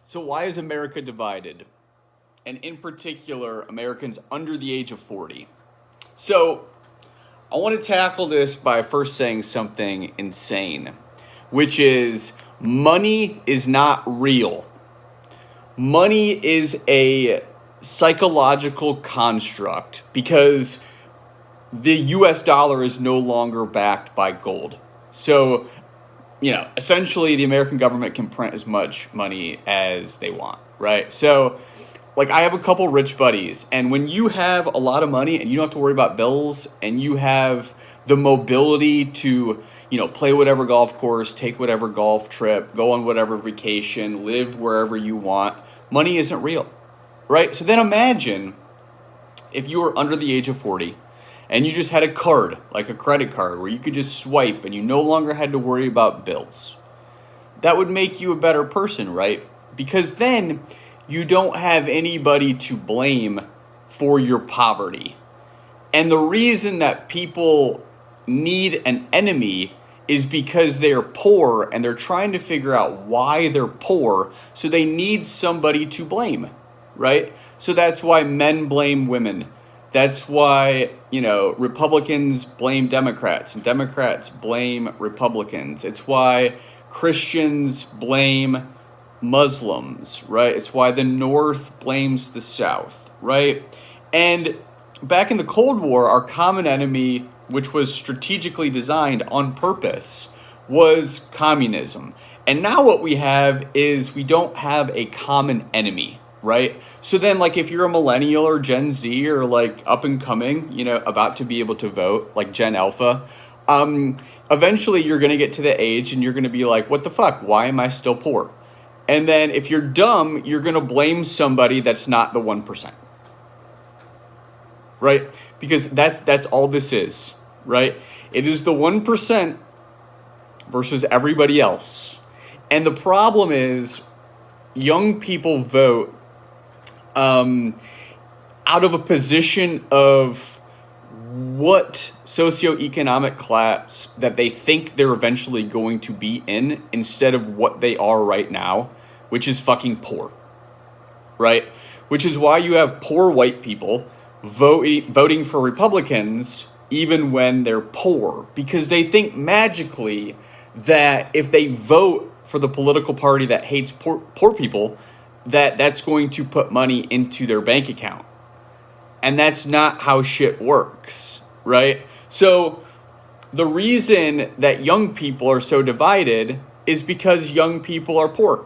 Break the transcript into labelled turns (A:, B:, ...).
A: So, why is America divided? And in particular, Americans under the age of 40. So, I want to tackle this by first saying something insane, which is money is not real. Money is a psychological construct because the US dollar is no longer backed by gold. So, essentially the American government can print as much money as they want, right? So, like, I have a couple rich buddies, and when you have a lot of money and you don't have to worry about bills and you have the mobility to, play whatever golf course, take whatever golf trip, go on whatever vacation, live wherever you want, money isn't real, right? So then imagine if you were under the age of 40 and you just had a card, like a credit card, where you could just swipe and you no longer had to worry about bills. That would make you a better person, right? Because then you don't have anybody to blame for your poverty. And the reason that people need an enemy is because they're poor and they're trying to figure out why they're poor, so they need somebody to blame, right? So that's why men blame women. That's why, Republicans blame Democrats and Democrats blame Republicans. It's why Christians blame Muslims, right? It's why the North blames the South, right? And back in the Cold War, our common enemy, which was strategically designed on purpose, was communism. And now what we have is we don't have a common enemy, right? So then, like, if you're a millennial or Gen Z or like up and coming, about to be able to vote, like Gen Alpha, eventually you're going to get to the age and you're going to be like, what the fuck? Why am I still poor? And then if you're dumb, you're going to blame somebody that's not the 1%. Right? Because that's all this is, right? It is the 1% versus everybody else. And the problem is young people vote out of a position of what socioeconomic class that they think they're eventually going to be in instead of what they are right now, which is fucking poor, right? Which is why you have poor white people voting for Republicans even when they're poor, because they think magically that if they vote for the political party that hates poor people, that's going to put money into their bank account. And that's not how shit works, right? So the reason that young people are so divided is because young people are poor.